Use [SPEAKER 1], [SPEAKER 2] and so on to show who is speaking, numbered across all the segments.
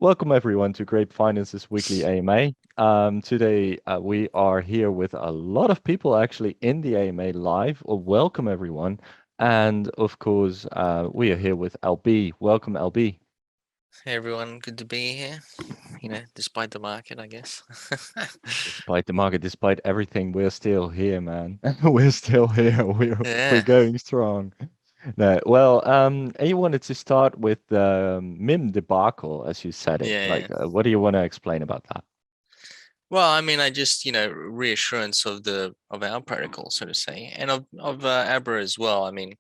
[SPEAKER 1] Welcome everyone to Grape Finance's weekly AMA. Today we are here with a lot of people actually in the AMA live. Welcome everyone, and of course we are here with LB. Welcome LB.
[SPEAKER 2] Hey everyone, good to be here. Despite the market, I guess.
[SPEAKER 1] Despite the market, despite everything, we're still here, man. We're still here. We're
[SPEAKER 2] Yeah,
[SPEAKER 1] going strong. No, well, you wanted to start with the MIM debacle, as you said it.
[SPEAKER 2] yeah.
[SPEAKER 1] Like, what do you want to explain about that?
[SPEAKER 2] Well, I mean, I just reassurance of our protocol, so to say, and of Abra as well. I mean,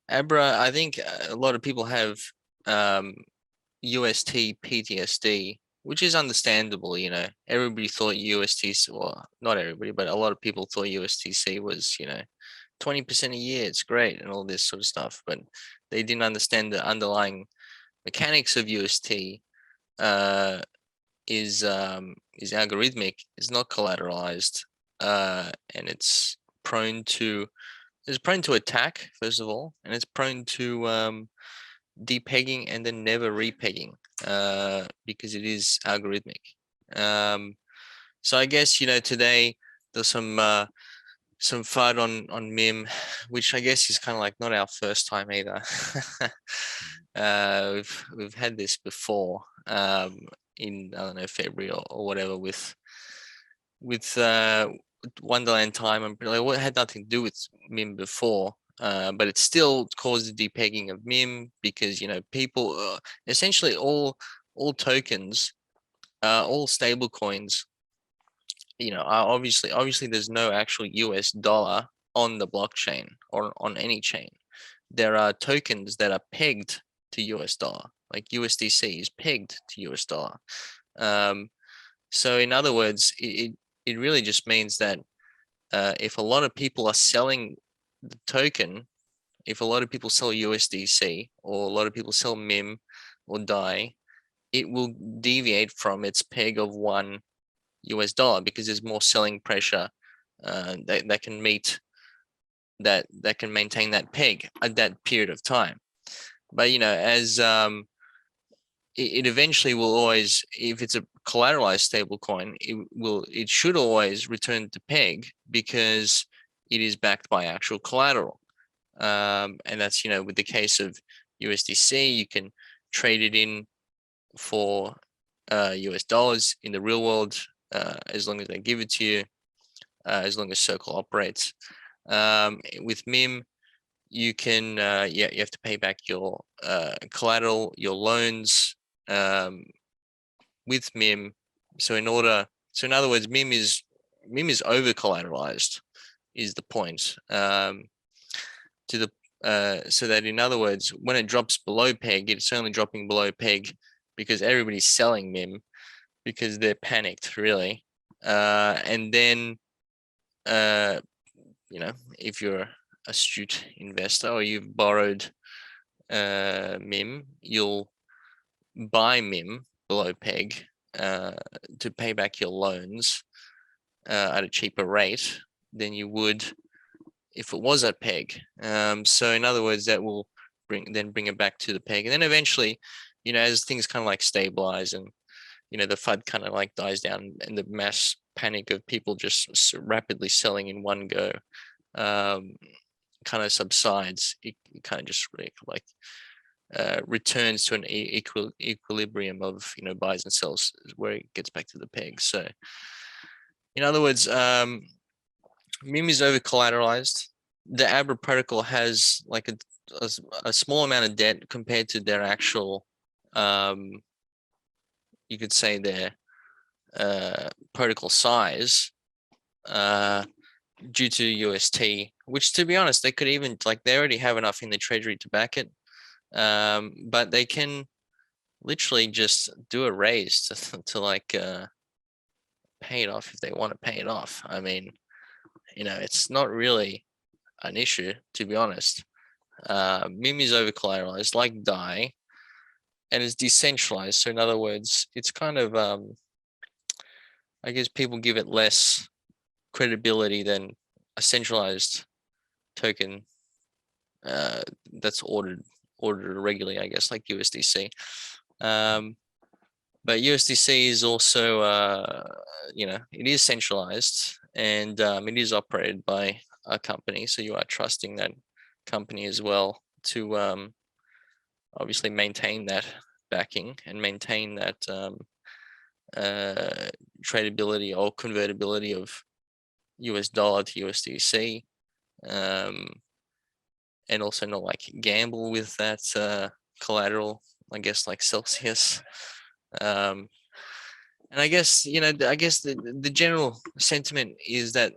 [SPEAKER 2] Abra, I think a lot of people have um, UST PTSD, which is understandable. Everybody thought USTC, well, not everybody, but a lot of people thought USTC was 20% a year. It's great and all this sort of stuff, but they didn't understand the underlying mechanics of UST uh, is algorithmic, is not collateralized, and it's prone to attack first of all, and it's prone to depegging and then never repegging because it is algorithmic. Um, so I guess today there's some FUD on MIM, which I guess is kind of like not our first time either. We've had this before in, I don't know, February or whatever with Wonderland time. I'm like, what had nothing to do with MIM before. But it still caused the depegging of MIM because people essentially all tokens, all stable coins, are obviously there's no actual US dollar on the blockchain or on any chain. There are tokens that are pegged to US dollar, like USDC is pegged to US dollar. Um, so in other words, it really just means that if a lot of people are selling the token, if a lot of people sell USDC or a lot of people sell MIM or DAI, it will deviate from its peg of $1 because there's more selling pressure that can meet that can maintain that peg at that period of time. But as it eventually will always, if it's a collateralized stable coin, it should always return to peg because it is backed by actual collateral. And that's with the case of USDC, you can trade it in for US dollars in the real world as long as they give it to you, as long as Circle operates. With MIM, you can you have to pay back your collateral, your loans with MIM. So in other words, MIM is over collateralized, is the point. To the So that in other words, when it drops below peg, it's only dropping below peg because everybody's selling MIM because they're panicked, really. And then if you're astute investor or you've borrowed MIM, you'll buy MIM below peg to pay back your loans at a cheaper rate than you would if it was at peg. So in other words, that will bring it back to the peg, and then eventually, as things kind of like stabilize and the FUD kind of like dies down and the mass panic of people just rapidly selling in one go kind of subsides, it kind of just like returns to an equilibrium of buys and sells where it gets back to the peg. So in other words, MIM is over collateralized. The Abra protocol has like a small amount of debt compared to their actual you could say their protocol size due to UST, which to be honest, they could even they already have enough in the treasury to back it. But they can literally just do a raise to pay it off if they want to pay it off. I mean, it's not really an issue, to be honest. MIM is over collateralized like DAI and is decentralized. So in other words, it's kind of I guess people give it less credibility than a centralized token that's ordered regularly, I guess, like USDC. Um, But USDC is also, it is centralized, and it is operated by a company. So you are trusting that company as well to obviously maintain that backing and maintain that tradability or convertibility of US dollar to USDC, and also not like gamble with that collateral, I guess, like Celsius. Um, and I guess, the general sentiment is that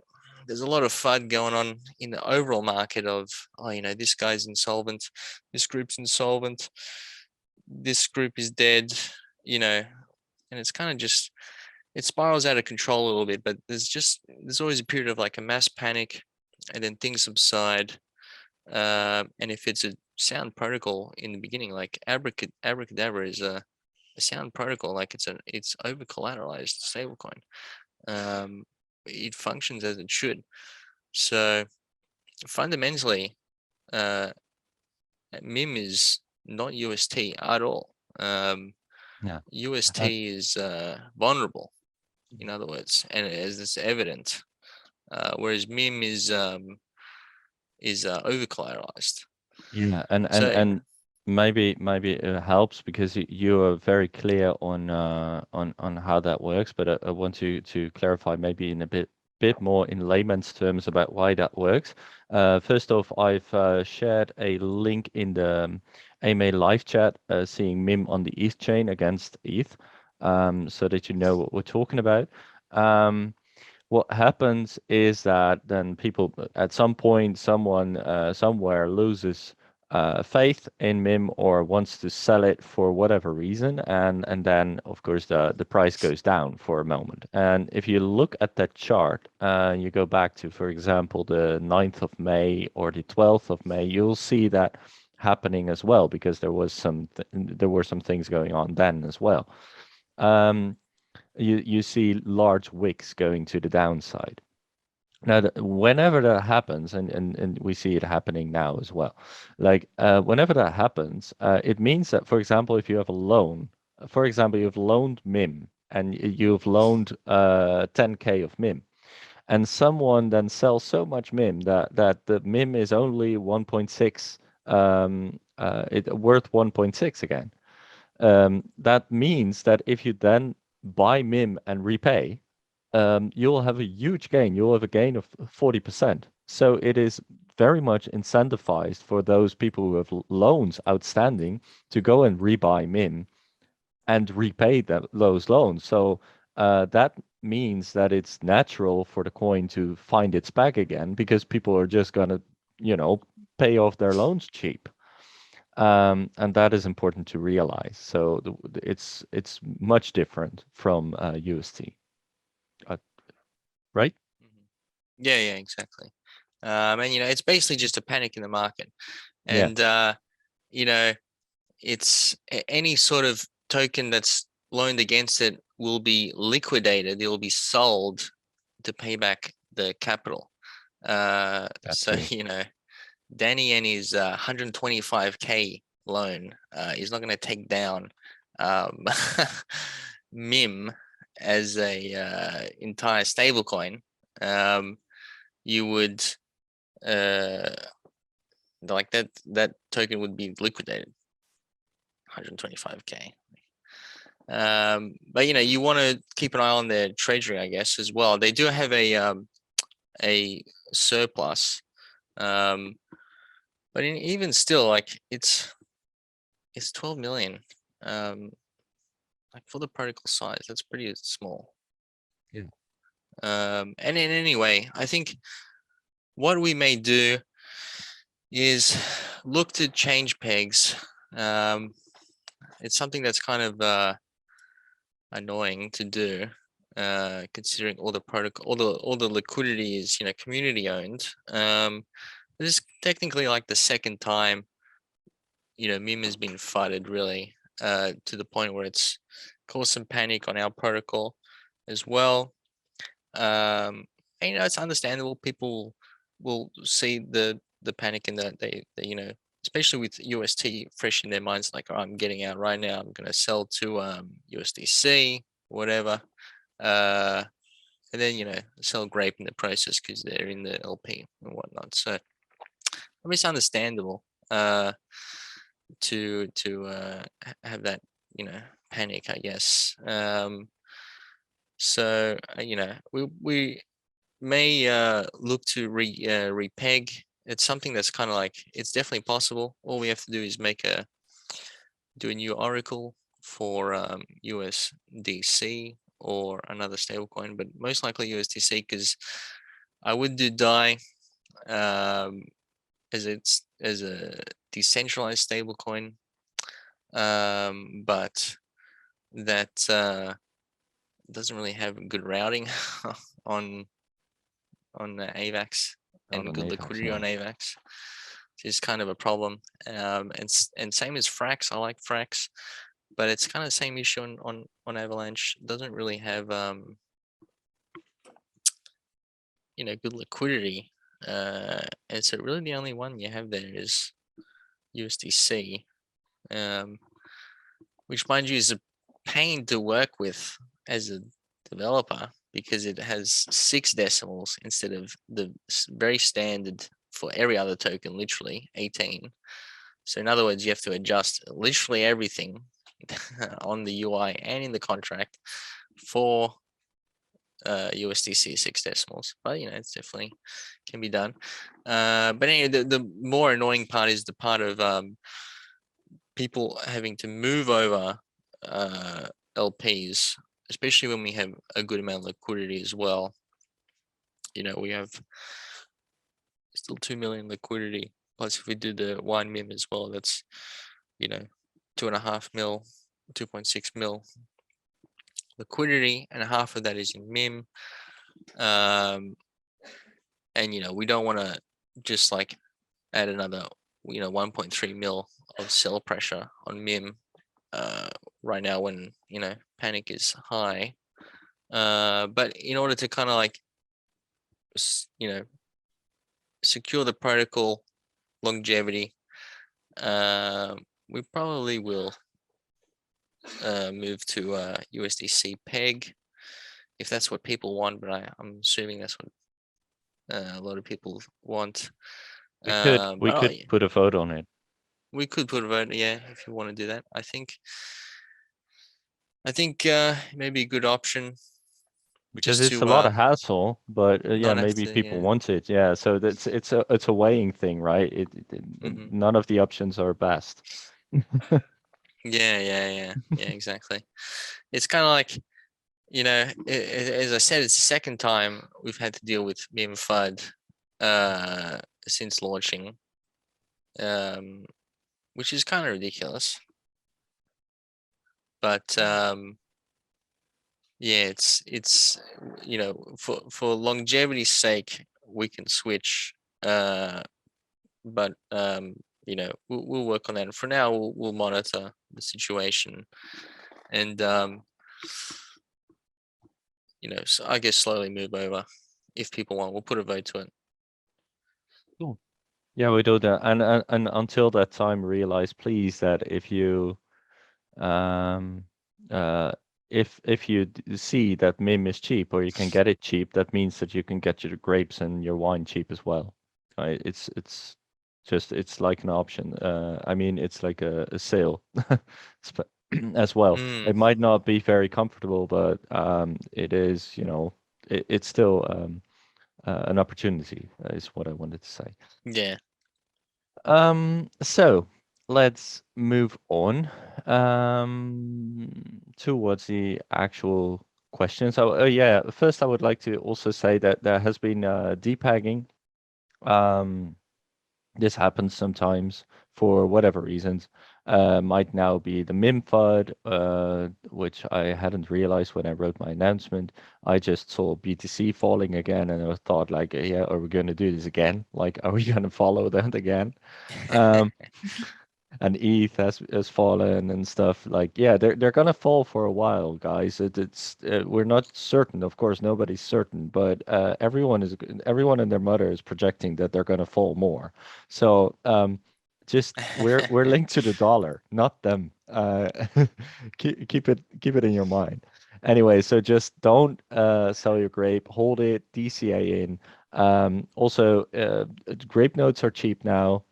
[SPEAKER 2] there's a lot of FUD going on in the overall market of, oh, this guy's insolvent, this group's insolvent, this group is dead, and it's kind of just, it spirals out of control a little bit. But there's always a period of like a mass panic, and then things subside. And if it's a sound protocol in the beginning, like Abracadabra is a sound protocol, like it's over collateralized stablecoin. It functions as it should. So fundamentally, MIM is not UST at all.
[SPEAKER 1] Yeah.
[SPEAKER 2] UST is vulnerable, in other words, and as it's evident, whereas MIM is over collateralized.
[SPEAKER 1] Yeah, and and
[SPEAKER 2] So
[SPEAKER 1] and maybe it helps because you are very clear on how that works, but I want to clarify maybe in a bit more in layman's terms about why that works. First off, I've shared a link in the AMA live chat, seeing MIM on the ETH chain against ETH, so that you know what we're talking about. What happens is that then people at some point, someone somewhere loses faith in MIM or wants to sell it for whatever reason, and then of course the price goes down for a moment. And if you look at that chart, you go back to, for example, the 9th of May or the 12th of May, you'll see that happening as well, because there were some things going on then as well. You see large wicks going to the downside. Now, whenever that happens, and we see it happening now as well, like whenever that happens, it means that, for example, if you have a loan, for example, you've loaned MIM and you've loaned 10K of MIM, and someone then sells so much MIM that the MIM is only 1.6, worth 1.6 again. That means that if you then buy MIM and repay, you'll have a huge gain. You'll have a gain of 40%. So it is very much incentivized for those people who have loans outstanding to go and rebuy MIM and repay those loans. So that means that it's natural for the coin to find its back again, because people are just going to, pay off their loans cheap. And that is important to realize. So it's much different from UST, right?
[SPEAKER 2] Mhm. Yeah, exactly. And it's basically just a panic in the market,
[SPEAKER 1] Yeah,
[SPEAKER 2] and you know, it's any sort of token that's loaned against it will be liquidated. It will be sold to pay back the capital.
[SPEAKER 1] that
[SPEAKER 2] So
[SPEAKER 1] too.
[SPEAKER 2] Danny and his 125K loan is not going to take down um, MIM as a entire stablecoin. You would like that token would be liquidated 125K. But you want to keep an eye on their treasury, I guess, as well. They do have a surplus, um, but even still, like it's 12 million. Like for the protocol size, that's pretty small.
[SPEAKER 1] Yeah.
[SPEAKER 2] And in any way, I think what we may do is look to change pegs. It's something that's kind of annoying to do, considering all the protocol, all the liquidity is community owned. This is technically like the second time MIM has been flooded, really, to the point where it's caused some panic on our protocol as well. And it's understandable. People will see the panic in that they especially with UST fresh in their minds, like, oh, I'm getting out right now. I'm going to sell to USDC, whatever. And then, sell Grape in the process because they're in the LP and whatnot. So I mean, it's understandable to have that, panic, I guess. So we may look to repeg. It's something that's kind of like, it's definitely possible. All we have to do is do a new oracle for USDC or another stablecoin, but most likely USDC, because I would do DAI as a decentralized stablecoin, but that doesn't really have good routing on AVAX
[SPEAKER 1] Not
[SPEAKER 2] and
[SPEAKER 1] on
[SPEAKER 2] good
[SPEAKER 1] AVAX,
[SPEAKER 2] liquidity on
[SPEAKER 1] no.
[SPEAKER 2] AVAX, which is kind of a problem. And same as Frax. I like Frax, but it's kind of the same issue on Avalanche. Doesn't really have good liquidity. And so really the only one you have there is USDC, which mind you is a pain to work with as a developer because it has 6 decimals instead of the very standard for every other token, literally 18. So in other words, you have to adjust literally everything on the UI and in the contract for USDC 6 decimals. But it's definitely can be done. But anyway, the more annoying part is the part of people having to move over LPs, especially when we have a good amount of liquidity as well. We have still 2 million liquidity. Plus, if we do the wine mim as well, that's 2.5 mil, 2.6 mil liquidity, and half of that is in mim. And we don't want to just like add another 1.3 mil of sell pressure on mim right now when panic is high. But in order to kind of like secure the protocol longevity, we probably will move to USDC peg if that's what people want, but I'm assuming that's what a lot of people want.
[SPEAKER 1] We
[SPEAKER 2] But
[SPEAKER 1] could put a vote on it.
[SPEAKER 2] we could put a vote, yeah, if you want to do that. I think maybe a good option
[SPEAKER 1] Because
[SPEAKER 2] just
[SPEAKER 1] it's a
[SPEAKER 2] to
[SPEAKER 1] lot of hassle, but yeah,
[SPEAKER 2] not have
[SPEAKER 1] maybe
[SPEAKER 2] to,
[SPEAKER 1] people
[SPEAKER 2] yeah.
[SPEAKER 1] want it. Yeah, so it's a weighing thing, right?
[SPEAKER 2] Hmm.
[SPEAKER 1] None of the options are best.
[SPEAKER 2] Yeah, exactly. It's kind of like, as I said, it's the second time we've had to deal with meme FUD since launching, um, which is kind of ridiculous. But yeah, it's for longevity's sake, we can switch. But we'll work on that. And for now, we'll monitor the situation, and so I guess slowly move over if people want. We'll put a vote to it.
[SPEAKER 1] Cool. Yeah, we do that, and until that time, realize please that um uh if you see that MIM is cheap or you can get it cheap, that means that you can get your grapes and your wine cheap as well. Right? It's like an option. I mean, it's like a sale as well. It
[SPEAKER 2] Mm,
[SPEAKER 1] might not be very comfortable, but it is, it's still an opportunity, is what I wanted to say.
[SPEAKER 2] yeah.
[SPEAKER 1] So let's move on towards the actual questions. So, yeah, first I would like to also say that there has been depegging. Um, this happens sometimes for whatever reasons. Might now be the MIM FUD, which I hadn't realized when I wrote my announcement. I just saw BTC falling again, and I thought like, yeah, are we going to do this again? Like, are we going to follow that again? Um, and ETH has fallen and stuff. Like, yeah, they're gonna fall for a while, guys. We're not certain, of course, nobody's certain, but everyone and their mother is projecting that they're gonna fall more. So Just we're linked to the dollar, not them. Keep it in your mind. Anyway, so just don't sell your grape. Hold it, DCA in. Also, grape notes are cheap now.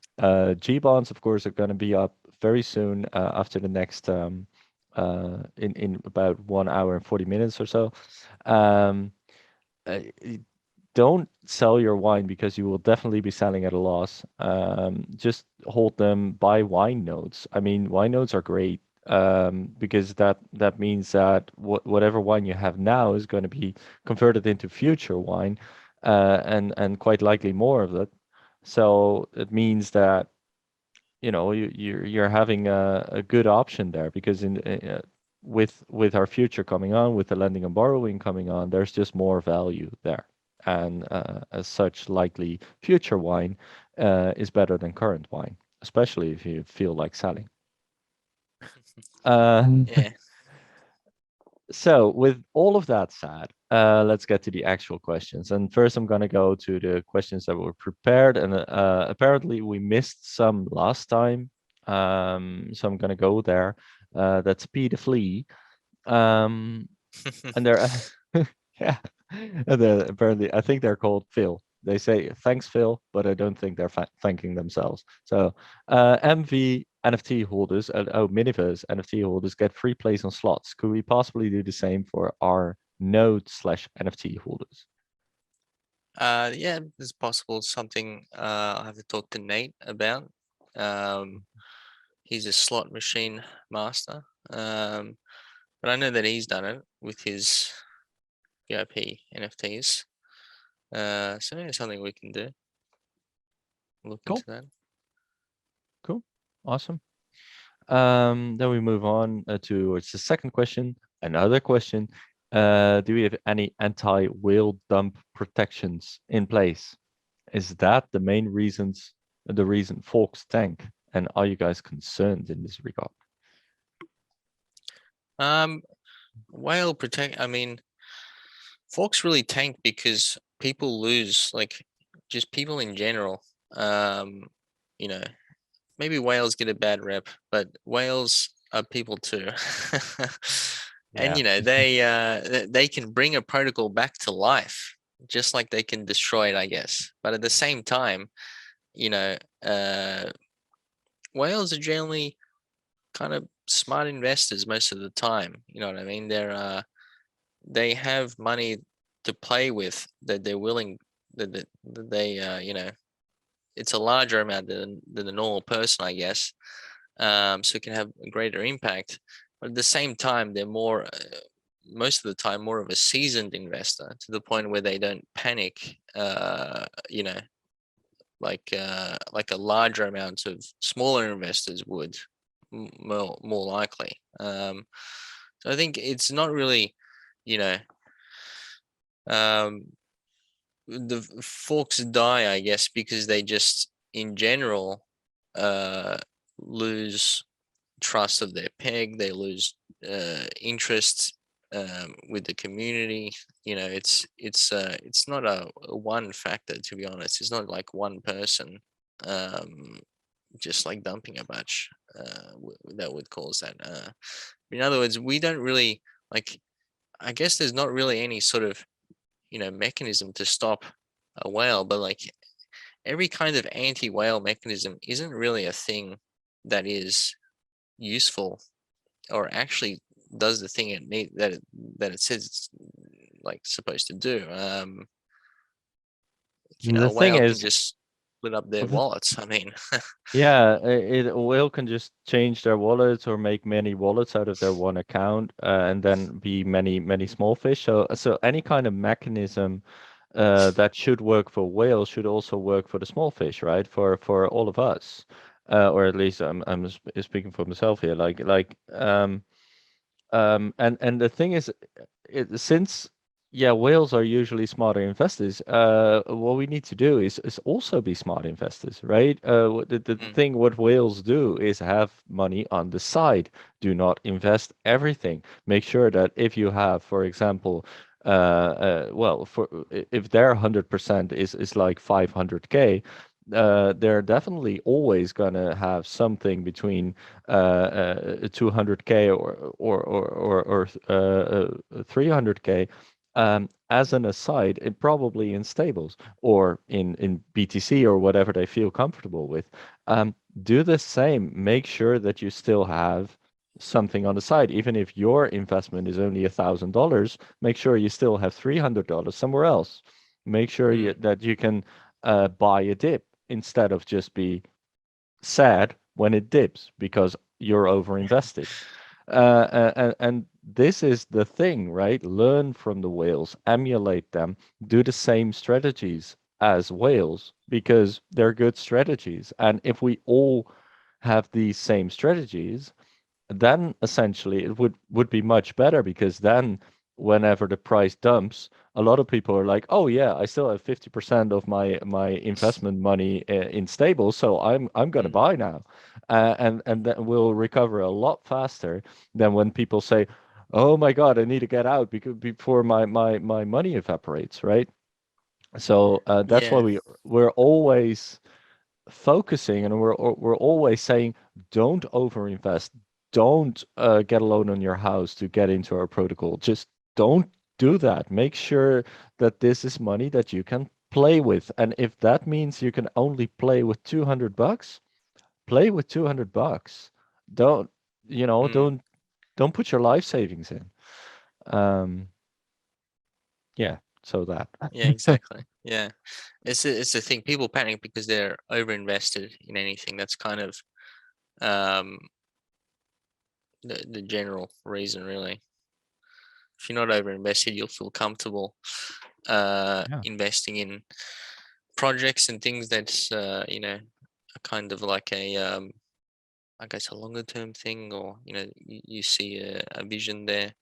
[SPEAKER 1] G bonds, of course, are going to be up very soon after the next in about 1 hour and 40 minutes or so. Um, uh, don't sell your wine because you will definitely be selling at a loss. Just hold them, buy wine notes. I mean, wine notes are great because that means that whatever wine you have now is going to be converted into future wine, and quite likely more of it. So it means that you're having a good option there because with our future coming on, with the lending and borrowing coming on, there's just more value there. And as such, likely future wine is better than current wine, especially if you feel like selling. Uh,
[SPEAKER 2] Yeah.
[SPEAKER 1] so with all of that said, let's get to the actual questions. And first, I'm going to go to the questions that were prepared. And apparently, we missed some last time. So I'm going to go there. That's P the Flea. Um, and they're yeah, and then apparently I think they're called Phil. They say thanks Phil, but I don't think they're thanking themselves. So MV NFT holders, oh Miniverse NFT holders get free plays on slots. Could we possibly do the same for our node/NFT holders?
[SPEAKER 2] Yeah, it's possible. Something I have to talk to Nate about. Um, he's a slot machine master. But I know that he's done it with his VIP NFTs. So maybe something we can do. Look into
[SPEAKER 1] Cool,
[SPEAKER 2] that.
[SPEAKER 1] cool, awesome. Then we move on towards the second question. Another question. Do we have any anti-whale dump protections in place? Is that the reason folks tank? And are you guys concerned in this regard?
[SPEAKER 2] Um, whale protect. I mean, forks really tank because people lose, like, just people in general. Um, you know, maybe whales get a bad rep, but whales are people too. And
[SPEAKER 1] Yeah.
[SPEAKER 2] they can bring a protocol back to life, just like they can destroy it, I guess. But at the same time, you know, uh, whales are generally kind of smart investors most of the time. You know what I mean? They have money to play with that they're willing that they it's a larger amount than the normal person, I guess. So it can have a greater impact. But at the same time, they're more most of the time more of a seasoned investor to the point where they don't panic. Like a larger amount of smaller investors would, more likely. So I think it's not really, you know, um, the forks die, I guess, because they just in general uh, lose trust of their peg. They lose interest with the community. It's not a one factor, to be honest. It's not like one person um, just like dumping a batch that would cause that. In other words, we don't really like. I guess there's not really any sort of mechanism to stop a whale, but like every kind of anti-whale mechanism isn't really a thing that is useful or actually does the thing that it says it's like supposed to do.
[SPEAKER 1] The
[SPEAKER 2] A
[SPEAKER 1] thing
[SPEAKER 2] whale can
[SPEAKER 1] is,
[SPEAKER 2] just split up their
[SPEAKER 1] the
[SPEAKER 2] wallets. I mean,
[SPEAKER 1] Yeah, a whale can just change their wallets or make many wallets out of their one account, and then be many small fish. So any kind of mechanism that should work for whales should also work for the small fish, right? For all of us, or at least I'm speaking for myself here. And the thing is, since yeah, whales are usually smarter investors. What we need to do is also be smart investors, right? The
[SPEAKER 2] mm,
[SPEAKER 1] thing what whales do is have money on the side. Do not invest everything. Make sure that if you have, for example, well, for if their 100% is like 500K, they're definitely always gonna have something between 200K or 300K as an aside, probably in stables or in BTC or whatever they feel comfortable with. Do the same. Make sure that you still have something on the side, even if your investment is only $1,000. Make sure you still have $300 somewhere else. Make sure
[SPEAKER 2] Mm,
[SPEAKER 1] that you can buy a dip instead of just be sad when it dips because you're overinvested. And this is the thing, right? Learn from the whales, emulate them, do the same strategies as whales because they're good strategies. And if we all have these same strategies, then essentially it would be much better because then whenever the price dumps, a lot of people are like, oh yeah, I still have 50% of my investment money in stables, so I'm gonna
[SPEAKER 2] mm,
[SPEAKER 1] buy now, and then we'll recover a lot faster than when people say, oh my God, I need to get out because before my money evaporates, right? So that's why
[SPEAKER 2] yeah.
[SPEAKER 1] we're always focusing and we're always saying don't overinvest, don't get a loan on your house to get into our protocol, just don't do that. Make sure that this is money that you can play with, and if that means you can only play with $200, play with $200. Don't,
[SPEAKER 2] Mm,
[SPEAKER 1] don't put your life savings in. um yeah, so that.
[SPEAKER 2] yeah, exactly. Yeah. It's the thing. People panic because they're overinvested in anything. That's kind of um the general reason, really. If you're not overinvested, you'll feel comfortable
[SPEAKER 1] Yeah.
[SPEAKER 2] investing in projects and things that's are kind of like a I guess a longer term thing, or you see a vision there.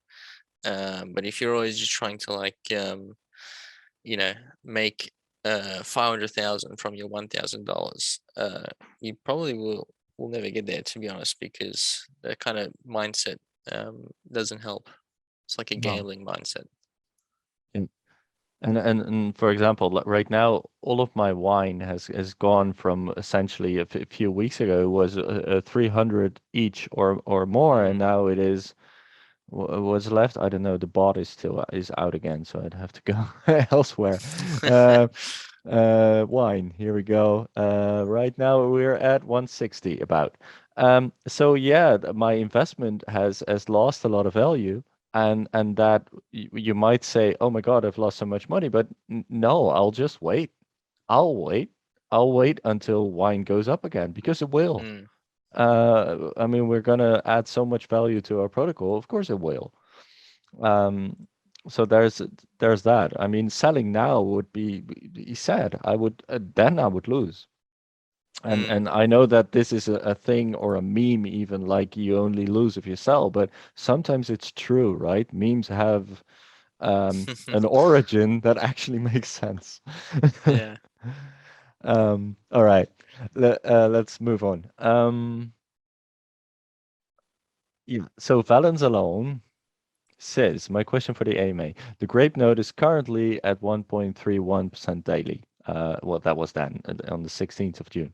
[SPEAKER 2] But if you're always just trying to like you know make 500,000 from your $1,000, you probably will never get there, to be honest, because that kind of mindset doesn't help. It's like a
[SPEAKER 1] No.
[SPEAKER 2] gambling mindset.
[SPEAKER 1] And for example, right now, all of my wine has gone from essentially a few weeks ago was a 300 each or more, and
[SPEAKER 2] Mm.
[SPEAKER 1] now it is what's left. I don't know. The bot is still is out again, so I'd have to go elsewhere. Uh, Wine. Here we go. Right now we're at 160 about. So yeah, my investment has lost a lot of value, and that you might say, oh my God, I've lost so much money, but no, I'll just wait. I'll wait. I'll wait until wine goes up again because it will.
[SPEAKER 2] Mm.
[SPEAKER 1] I mean, we're gonna add so much value to our protocol. Of course, it will. Um, so there's that. I mean, selling now would be sad. I would then I would lose.
[SPEAKER 2] Mm.
[SPEAKER 1] And I know that this is a thing or a meme even like you only lose if you sell, but sometimes it's true, right? Memes have an origin that actually makes sense.
[SPEAKER 2] Yeah.
[SPEAKER 1] All right. Let's move on. Yeah. So Valens alone says, my question for the AMA. The grape note is currently at 1.31% daily. Well, that was then on the 16th of June.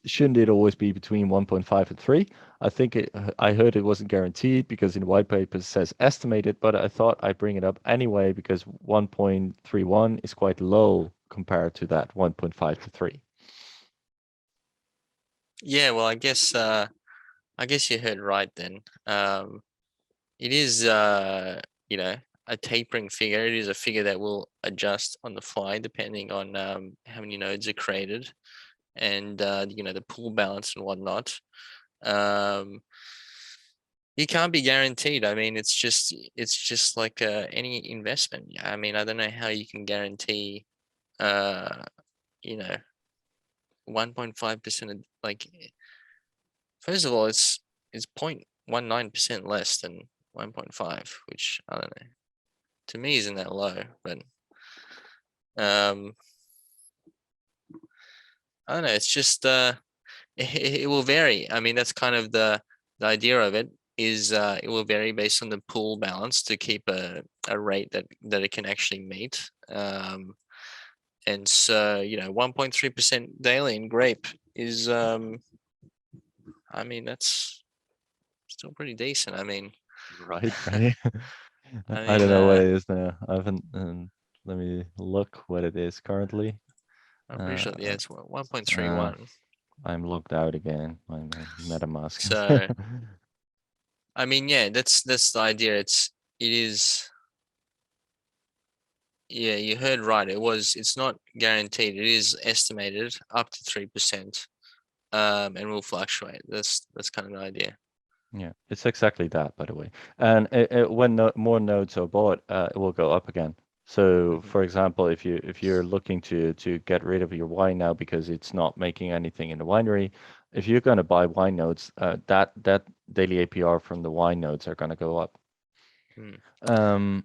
[SPEAKER 1] Shouldn't it always be between 1.5 and 3? I think I heard it wasn't guaranteed because in the white paper it says estimated, but I thought I'd bring it up anyway because 1.31 is quite low compared to that 1.5 to 3.
[SPEAKER 2] Yeah, well, I guess you heard right then. It is you know, a tapering figure. It is a figure that will adjust on the fly depending on how many nodes are created and the pool balance and whatnot. Um, you can't be guaranteed. I mean, it's just like any investment. Yeah, I mean, I don't know how you can guarantee uh, you know 1.5% like first of all, it's 0.19% less than 1.5, which I don't know. To me isn't that low, but um I don't know, it's just it will vary. I mean, that's kind of the idea of it is it will vary based on the pool balance to keep a rate that it can actually meet. And so, 1.3% daily in Grape is, I mean, that's still pretty decent.
[SPEAKER 1] Right, right.
[SPEAKER 2] I
[SPEAKER 1] I
[SPEAKER 2] mean,
[SPEAKER 1] don't know what it is now. I haven't. Let me look what it is currently.
[SPEAKER 2] I'm pretty
[SPEAKER 1] Uh,
[SPEAKER 2] sure, yeah, it's
[SPEAKER 1] uh,
[SPEAKER 2] 1.31.
[SPEAKER 1] I'm logged out again. My MetaMask.
[SPEAKER 2] So, yeah, that's the idea. It is, yeah, you heard right. It's not guaranteed. It is estimated up to 3%, and will fluctuate. That's kind of the idea.
[SPEAKER 1] Yeah, it's exactly that, by the way. And when more nodes are bought, it will go up again. So,
[SPEAKER 2] Mhm.
[SPEAKER 1] for example, if you're looking to get rid of your wine now because it's not making anything in the winery, if you're going to buy wine nodes, that daily APR from the wine nodes are going to go up.
[SPEAKER 2] Mm.
[SPEAKER 1] Um,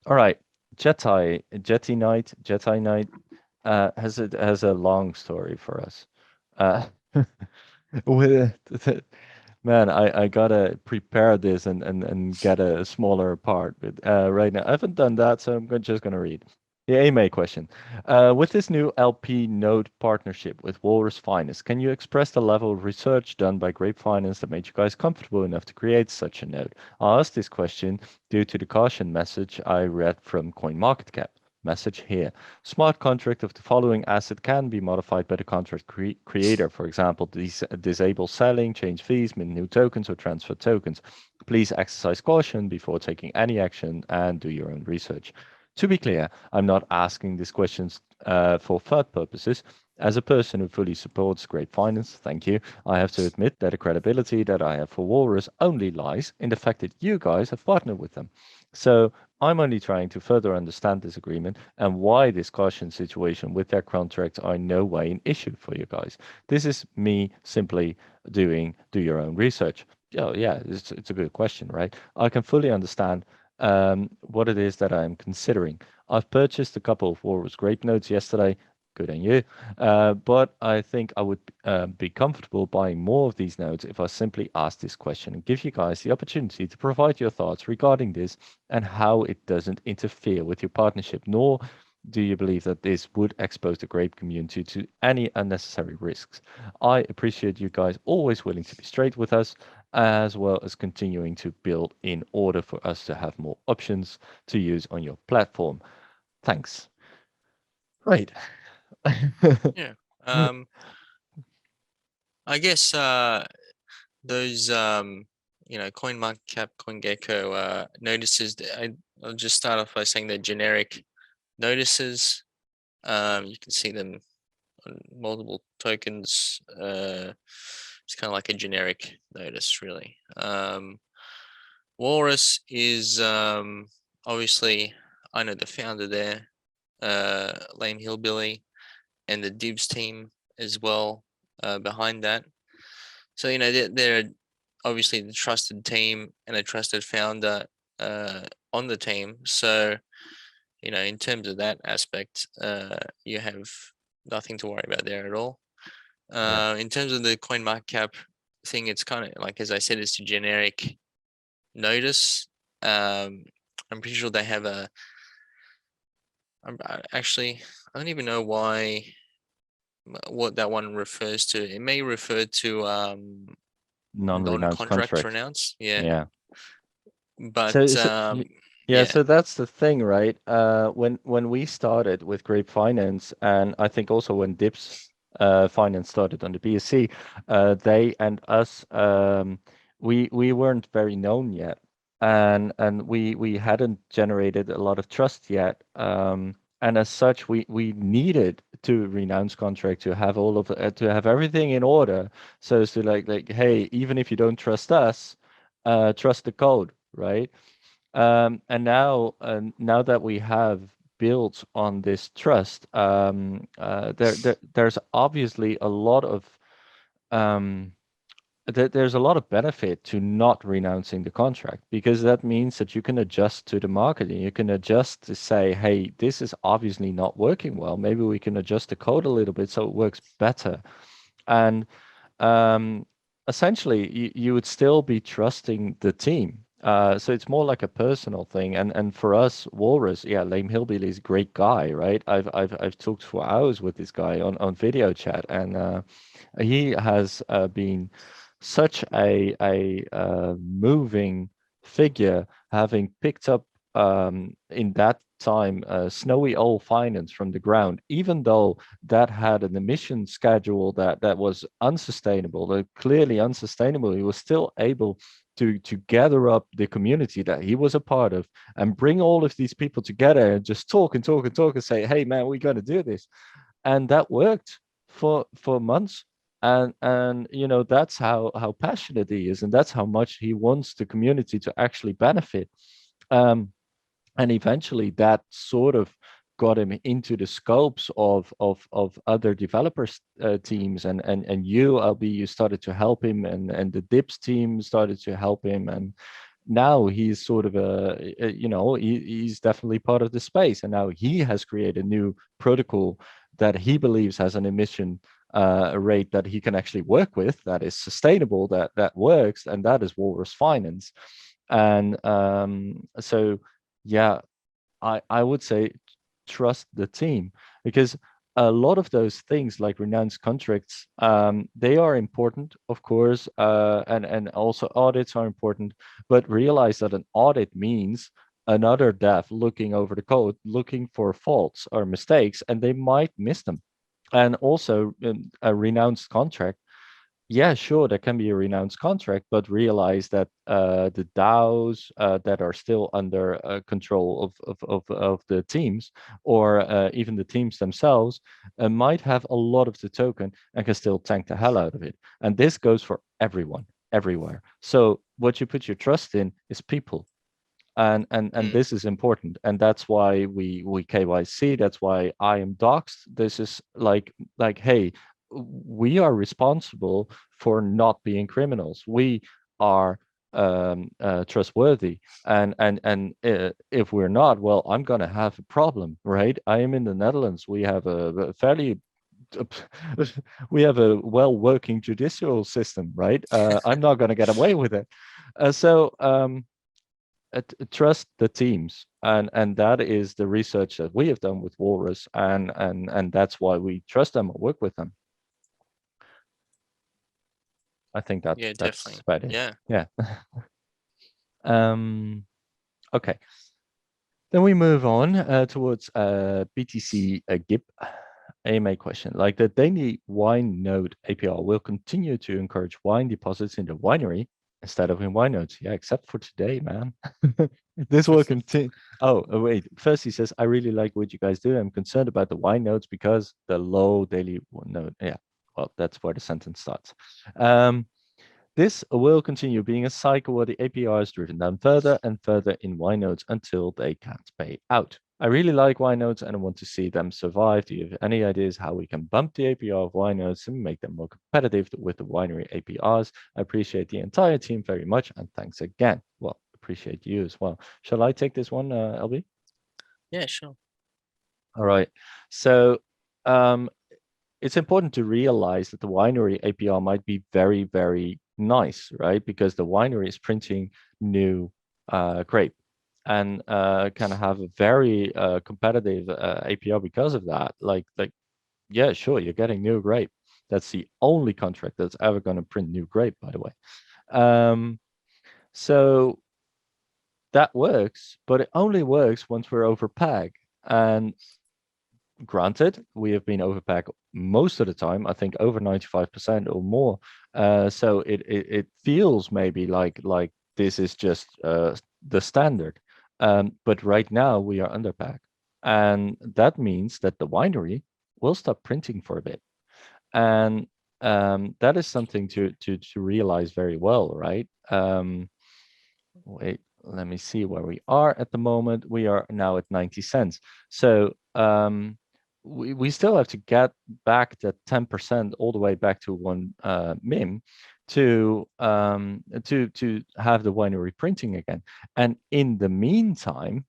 [SPEAKER 1] all right, Jeti Knight has a long story for us. Uh, with Man, I gotta prepare this and get a smaller part. But right now, I haven't done that, so just gonna read. The AMA question. With this new LP node partnership with Walrus Finance, can you express the level of research done by Grape Finance that made you guys comfortable enough to create such a node? I asked this question due to the caution message I read from CoinMarketCap. Message here. Smart contract of the following asset can be modified by the contract creator. For example, disable selling, change fees, mint new tokens, or transfer tokens. Please exercise caution before taking any action and do your own research. To be clear, I'm not asking these questions for third purposes. As a person who fully supports Grape Finance, thank you, I have to admit that the credibility that I have for Walrus only lies in the fact that you guys have partnered with them. So I'm only trying to further understand this agreement and why this caution situation with their contracts are in no way an issue for you guys. This is me simply do your own research. Yeah, it's a good question, right? I can fully understand what it is that I'm considering. I've purchased a couple of Walrus Grape notes yesterday. Good on you. But I think I would be comfortable buying more of these notes if I simply ask this question and give you guys the opportunity to provide your thoughts regarding this and how it doesn't interfere with your partnership, nor do you believe that this would expose the grape community to any unnecessary risks. I appreciate you guys always willing to be straight with us, as well as continuing to build in order for us to have more options to use on your platform. Thanks. Right.
[SPEAKER 2] Yeah. I guess those CoinMarketCap, CoinGecko notices. I'll just start off by saying they're generic notices. You can see them on multiple tokens. It's kind of like a generic notice, really. Walrus is obviously, I know the founder there, Lame Hillbilly, and the Dibs team as well behind that. So they're obviously the trusted team and a trusted founder on the team. So in terms of that aspect, you have nothing to worry about there at all.
[SPEAKER 1] Yeah.
[SPEAKER 2] In terms of the coin market cap thing, it's kind of like, as I said, it's a generic notice. I'm pretty sure they have a. Actually, I don't even know what that one refers to. It may refer to
[SPEAKER 1] Non-renounced
[SPEAKER 2] non-contract
[SPEAKER 1] contract.
[SPEAKER 2] renounced. Yeah,
[SPEAKER 1] Yeah. So,
[SPEAKER 2] but
[SPEAKER 1] so yeah,
[SPEAKER 2] yeah.
[SPEAKER 1] so that's the thing, right? When we started with Grape Finance, and I think also when Dips Finance started on the BSC, they and us, we weren't very known yet, and we hadn't generated a lot of trust yet. And as such, we needed to renounce contract to have to have everything in order, so as to like, hey, even if you don't trust us, trust the code, right? And now that we have built on this trust, there's obviously a lot of um, there's a lot of benefit to not renouncing the contract because that means that you can adjust to the market and you can adjust to say, hey, this is obviously not working well. Maybe we can adjust the code a little bit so it works better. And essentially, you would still be trusting the team. So it's more like a personal thing. And for us, Walrus, yeah, Lame Hillbilly is a great guy, right? I've talked for hours with this guy on video chat, and he has been such a moving figure, having picked up in that time snowy old finance from the ground, even though that had an emission schedule that was unsustainable, clearly unsustainable. He was still able to gather up the community that he was a part of and bring all of these people together and just talk and talk and talk and say, hey man, we got to do this. And that worked for months. And you know, that's how passionate he is, and that's how much he wants the community to actually benefit. um and eventually that sort of got him into the scopes of other developers teams, and you, LB, you started to help him, and the dips team started to help him, and now he's sort of you know, he's definitely part of the space, and now he has created a new protocol that he believes has an emission rate that he can actually work with, that is sustainable, that works, and that is Walrus Finance. And so yeah, I would say trust the team, because a lot of those things like renounced contracts, they are important, of course, and also audits are important, but realize that an audit means another dev looking over the code, looking for faults or mistakes, and they might miss them. And also, a renounced contract, yeah, sure, there can be a renounced contract, but realize that the DAOs that are still under control of the teams, or even the teams themselves, might have a lot of the token and can still tank the hell out of it. And this goes for everyone, everywhere. So what you put your trust in is people, and
[SPEAKER 2] Mm.
[SPEAKER 1] this is important, and that's why we KYC. That's why I am doxxed. This is like, hey, we are responsible for not being criminals. We are trustworthy, and if we're not, well, I'm gonna have a problem, right? I am in the Netherlands. We have a fairly we have a well working judicial system, right? I'm not going to get away with it. Trust the teams, and that is the research that we have done with Walrus, and that's why we trust them or work with them. I think
[SPEAKER 2] Yeah,
[SPEAKER 1] that's
[SPEAKER 2] definitely.
[SPEAKER 1] about it.
[SPEAKER 2] Yeah.
[SPEAKER 1] Yeah. um okay, then we move on towards BTC GIP AMA question. Like, the daily wine node APR will continue to encourage wine deposits in the winery instead of in wine nodes. Yeah, except for today, man. This will continue. Oh, wait. First, he says, I really like what you guys do. I'm concerned about the wine nodes because the low daily node. Yeah, well, that's where the sentence starts. Um, this will continue being a cycle where the APR is driven down further and further in Y nodes until they can't pay out. I really like Y nodes and I want to see them survive. Do you have any ideas how we can bump the APR of Y nodes and make them more competitive with the winery APRs? I appreciate the entire team very much, and thanks again. Well, appreciate you as well. Shall I take this one, LB?
[SPEAKER 2] Yeah, sure.
[SPEAKER 1] All right. So um, it's important to realize that the winery APR might be very, very nice, right? Because the winery is printing new grape, and can have a very competitive APR because of that. Yeah, sure, you're getting new grape. That's the only contract that's ever going to print new grape, by the way. So that works, but it only works once we're over peg. And granted, we have been overpack most of the time. I think over 95% or more. So it feels maybe like this is just the standard. But right now we are underpack, and that means that the winery will stop printing for a bit, and that is something to realize very well, right? Wait, let me see where we are at the moment. We are now at 90 cents. So we still have to get back that 10% all the way back to one MIM to have the winery printing again. And in the meantime,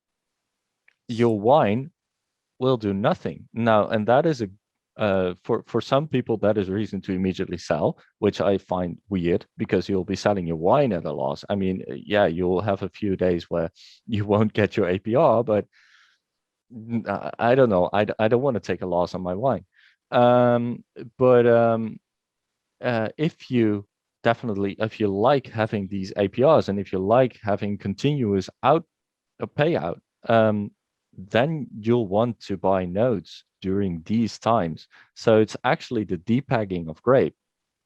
[SPEAKER 1] your wine will do nothing now, and that is a For some people that is reason to immediately sell, which I find weird because you'll be selling your wine at a loss. I mean, yeah, you'll have a few days where you won't get your APR, but I don't know. I don't want to take a loss on my wine. Um, but if you definitely, if you like having these APRs and if you like having continuous out a payout, then you'll want to buy notes during these times. So it's actually the depegging of Grape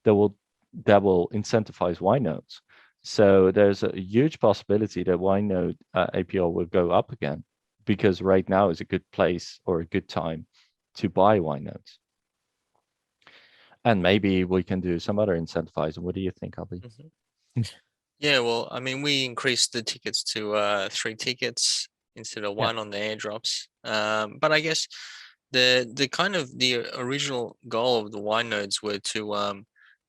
[SPEAKER 1] that will incentivize wine notes. So there's a huge possibility that wine note APR will go up again because right now is a good place or a good time to buy wine notes. And maybe we can do some other incentivizing. What do you think, Abby?
[SPEAKER 2] Mhm. Yeah, well, I mean, we increased the tickets to 3 tickets instead of
[SPEAKER 1] Yeah.
[SPEAKER 2] one on the airdrops. But I guess the kind of the original goal of the wine nodes were to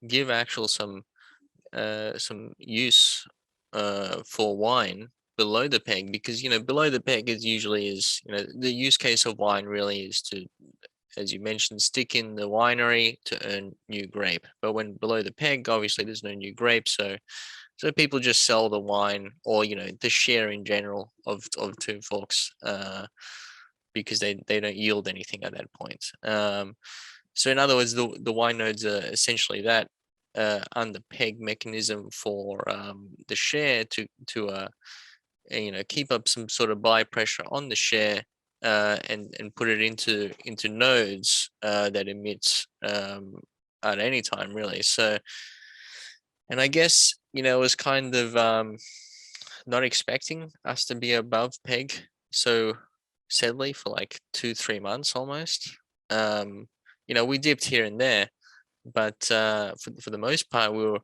[SPEAKER 2] give actual some use for wine below the peg, because below the peg is usually is the use case of wine really is to, as you mentioned, stick in the winery to earn new grape. But when below the peg, obviously there's no new grape, so people just sell the wine, or the share in general of Two Forks, because they don't yield anything at that point. So in other words, the wine nodes are essentially that under peg mechanism for the share to keep up some sort of buy pressure on the share, and put it into nodes that emits at any time really. So, and I guess it was kind of not expecting us to be above peg so sadly for like 2-3 months almost. Um, we dipped here and there, but for the most part, we were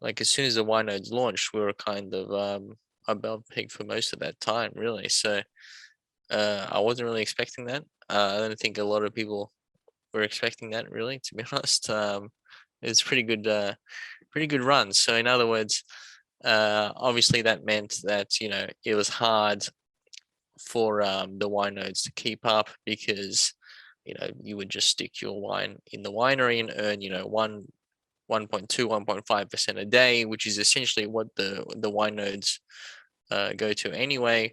[SPEAKER 2] like, as soon as the wine nodes launched, we were kind of above peg for most of that time, really. So I wasn't really expecting that. I don't think a lot of people were expecting that, really, to be honest. It's pretty good run. So in other words, obviously that meant that it was hard for the wine nodes to keep up, because you would just stick your wine in the winery and earn 1.2, 1.5% a day, which is essentially what the wine nodes go to anyway.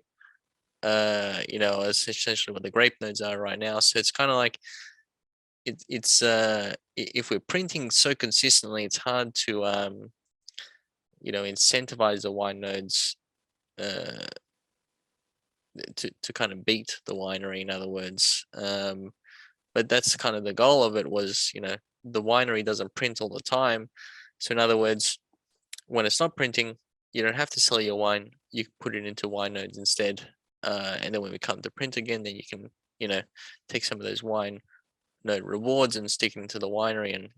[SPEAKER 2] It's essentially what the grape nodes are right now. So it's kind of like if we're printing so consistently, it's hard to incentivize the wine nodes uh, to kind of beat the winery. In other words, but that's kind of the goal of it, was the winery doesn't print all the time. So in other words, when it's not printing, you don't have to sell your wine. You can put it into wine nodes instead. And then when we come to print again, then you can, take some of those wine node rewards and stick it into the winery, and,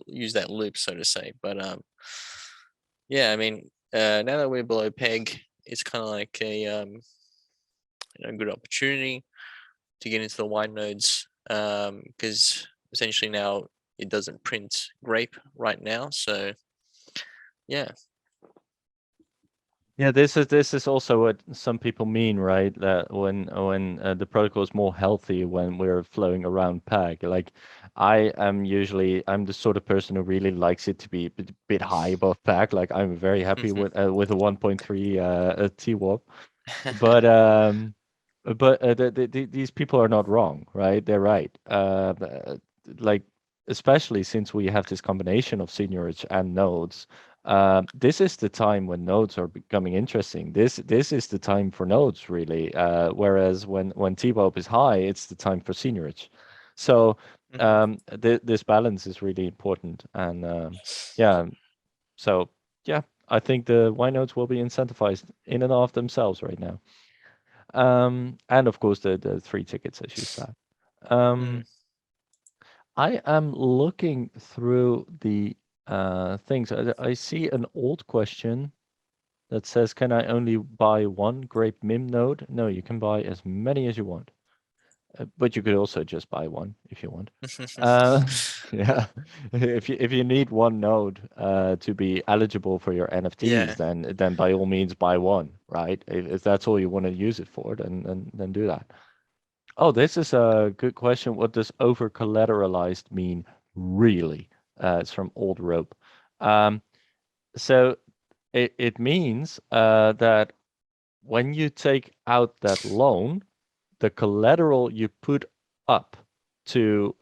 [SPEAKER 2] use that loop, so to say. But yeah, I mean, now that we're below peg, it's kind of like a good opportunity to get into the wine nodes, because essentially now it doesn't print grape right now. So yeah.
[SPEAKER 1] Yeah, this is also what some people mean, right? That when the protocol is more healthy when we're flowing around peg. Like I'm the sort of person who really likes it to be a bit high above peg. Like I'm very happy with a 1.3 TWAP. But these people are not wrong, right? They're right. Like especially since we have this combination of seniorage and nodes, this is the time when nodes are becoming interesting. This is the time for nodes really. Whereas when TBOP is high, it's the time for seniorage. So
[SPEAKER 2] Mhm.
[SPEAKER 1] this balance is really important. And yeah, so yeah, I think the Y nodes will be incentivized in and of themselves right now. And of course the 3 tickets as you said.
[SPEAKER 2] Mm.
[SPEAKER 1] Um, I am looking through the things. I see an old question that says, "Can I only buy one Grape Mim node?" No, you can buy as many as you want, but you could also just buy one if you want. Uh, yeah, if you need one node to be eligible for your NFTs,
[SPEAKER 2] Yeah.
[SPEAKER 1] then by all means buy one, right? If that's all you want to use it for, then do that. Oh, this is a good question. What does over-collateralized mean, really? It's from Old Rope. Um, so it means that when you take out that loan, the collateral you put up to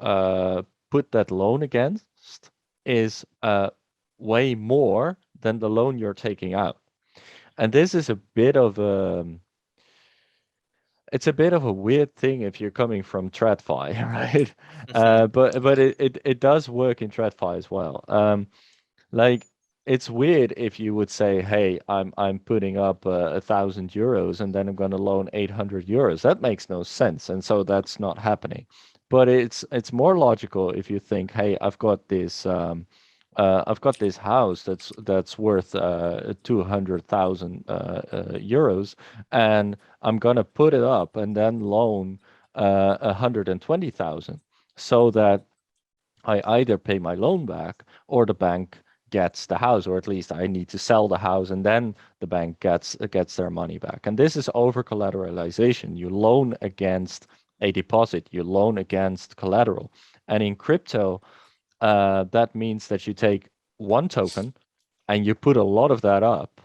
[SPEAKER 1] put that loan against is way more than the loan you're taking out. And this is a bit of a it's a bit of a weird thing if you're coming from TradFi, right? But it does work in TradFi as well. Like it's weird if you would say, "Hey, I'm putting up 1,000 euros and then I'm going to loan 800 euros." That makes no sense, and so that's not happening. But it's more logical if you think, "Hey, I've got this house that's worth 200,000 euros, and I'm gonna put it up and then loan 120,000, so that I either pay my loan back or the bank gets the house, or at least I need to sell the house and then the bank gets their money back. And this is over collateralization. You loan against a deposit, you loan against collateral. And in crypto, that means that you take one token and you put a lot of that up,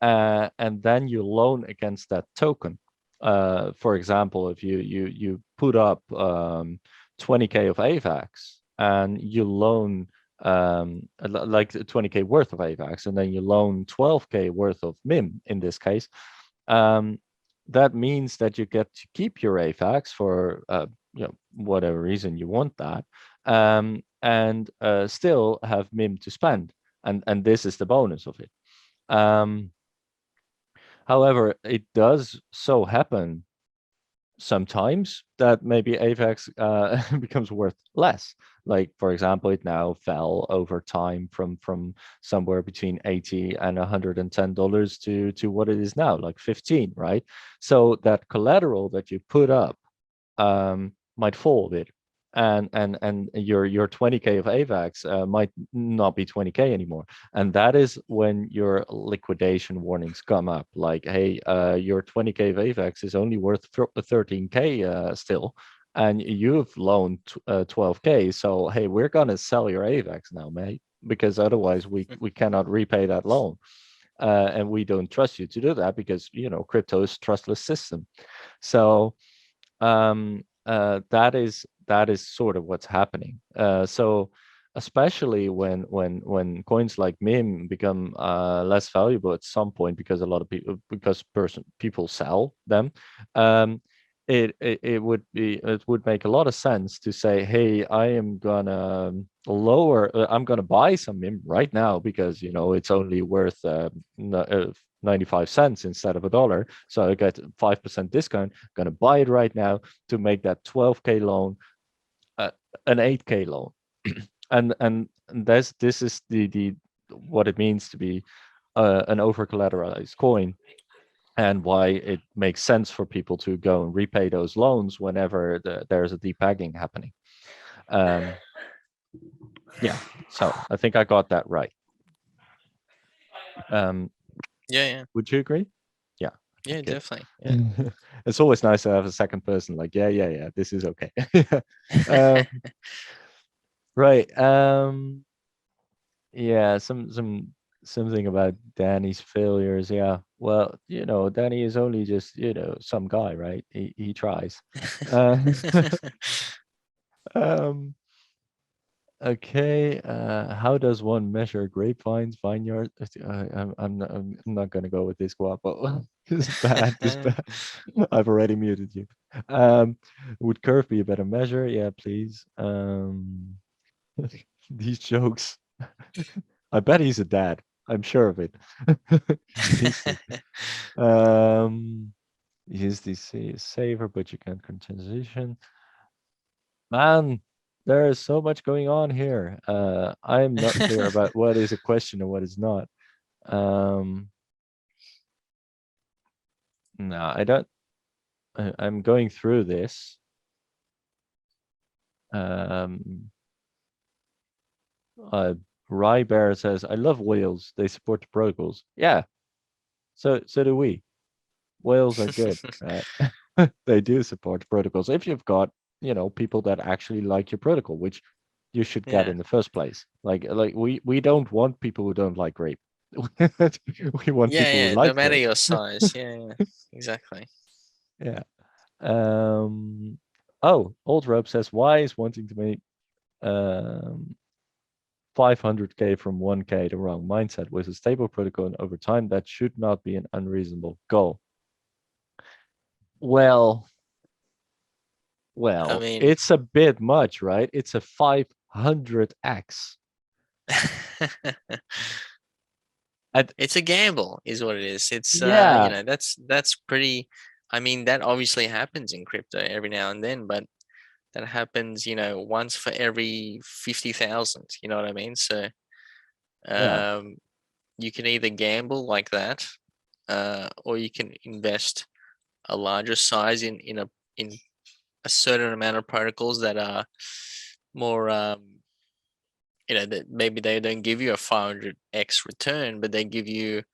[SPEAKER 1] and then you loan against that token. For example, if you put up 20K of AVAX and you loan like 20K worth of AVAX, and then you loan 12K worth of MIM in this case, um, that means that you get to keep your AVAX for whatever reason you want that, and still have MIM to spend, and this is the bonus of it. Um, However, it does so happen sometimes that maybe AVAX becomes worth less. Like for example, it now fell over time from somewhere between 80 and $110 to what it is now, like 15, right? So that collateral that you put up might fall a bit, and your 20K of AVAX might not be 20K anymore, and that is when your liquidation warnings come up, like, hey, your 20K of AVAX is only worth 13K still, and you've loaned 12K, so hey, we're gonna sell your AVAX now, mate, because otherwise we cannot repay that loan. And we don't trust you to do that because crypto is trustless system. So that is sort of what's happening. So especially when coins like MIM become less valuable at some point, because a lot of people sell them, um, it would make a lot of sense to say, hey, I'm gonna buy some MIM right now because it's only worth 95 cents instead of $1, so I get 5% discount. I'm gonna buy it right now to make that 12K loan uh, an 8K loan. and this is the what it means to be an over collateralized coin, and why it makes sense for people to go and repay those loans whenever there's a depegging happening. um yeah, so I think I got that right. um
[SPEAKER 2] Yeah, yeah,
[SPEAKER 1] would you agree? Yeah. Okay,
[SPEAKER 2] yeah,
[SPEAKER 1] good.
[SPEAKER 2] definitely. Yeah.
[SPEAKER 1] It's always nice to have a second person like, yeah, this is okay. um right. Yeah, something about Danny's failures. Yeah. Well, Danny is only just, some guy, right? He tries. Uh, um, okay. How does one measure grapevines, vineyards? I'm not gonna go with this one, but this is bad. This is bad. I've already muted you. Um, would curve be a better measure? Yeah, please. These jokes. I bet he's a dad. I'm sure of it. These jokes. Um, use the saver, but you can't transition. Man, there is so much going on here. I'm not clear about what is a question and what is not. Um, no, I don't. I'm going through this. Um, uh, Rye Bear says, "I love whales. They support the protocols." Yeah, so do we. Whales are good, right? They do support protocols if you've got, people that actually like your protocol, which you should get
[SPEAKER 2] Yeah.
[SPEAKER 1] in the first place. Like we don't want people who don't like grape. We want
[SPEAKER 2] Yeah,
[SPEAKER 1] people who
[SPEAKER 2] yeah. No
[SPEAKER 1] like
[SPEAKER 2] matter
[SPEAKER 1] grape.
[SPEAKER 2] your size. Yeah, yeah. Exactly.
[SPEAKER 1] Yeah. Um. Oh, Old Rope says, why is wanting to make 500k from 1k the wrong mindset? With a stable protocol and over time, that should not be an unreasonable goal. Well,
[SPEAKER 2] I
[SPEAKER 1] well,
[SPEAKER 2] mean,
[SPEAKER 1] it's a bit much, right? It's a 500x. And
[SPEAKER 2] it's a gamble, is what it is. It's
[SPEAKER 1] yeah,
[SPEAKER 2] that's pretty. I mean, that obviously happens in crypto every now and then, but that happens, once for every 50,000. You know what I mean? So,
[SPEAKER 1] yeah,
[SPEAKER 2] um, you can either gamble like that, or you can invest a larger size in a certain amount of protocols that are more, that maybe they don't give you a 500x return, but they give you,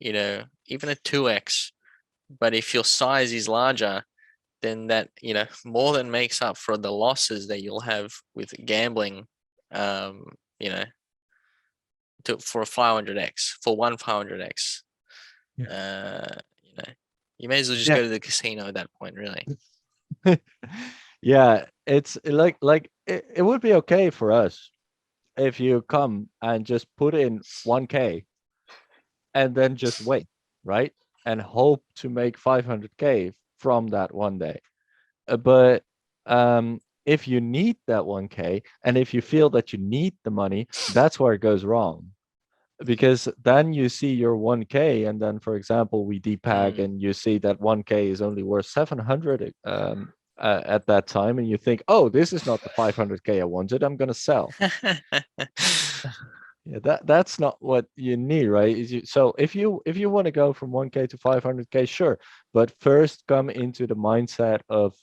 [SPEAKER 2] even a 2x. But if your size is larger, then that, more than makes up for the losses that you'll have with gambling, um, you know, for a 500x, for one 500x.
[SPEAKER 1] yeah,
[SPEAKER 2] Uh, you know, you may as well just
[SPEAKER 1] yeah.
[SPEAKER 2] go to the casino at that point, really.
[SPEAKER 1] Yeah, it's like it would be okay for us if you come and just put in 1k and then just wait, right? And hope to make 500k from that one day. But if you need that 1k and if you feel that you need the money, that's where it goes wrong. Because then you see your 1k and then, for example, we depeg
[SPEAKER 2] Mm.
[SPEAKER 1] and you see that 1k is only worth 700 at that time, and you think, oh, this is not the 500k I wanted, I'm going to sell. Yeah, that's not what you need, right? So if you want to go from 1k to 500k, sure, but first come into the mindset of,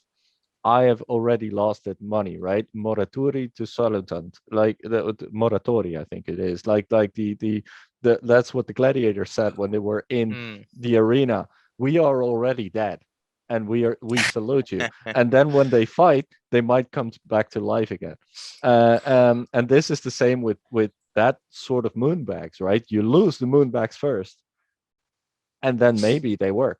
[SPEAKER 1] I have already lost that money, right? Moratori to salutant, like the moratori, I think it is. Like the that's what the gladiators said when they were in
[SPEAKER 2] Mm.
[SPEAKER 1] the arena. We are already dead, and we salute you. And then when they fight, they might come back to life again. And this is the same with that sort of moonbags, right? You lose the moonbags first, and then maybe they work,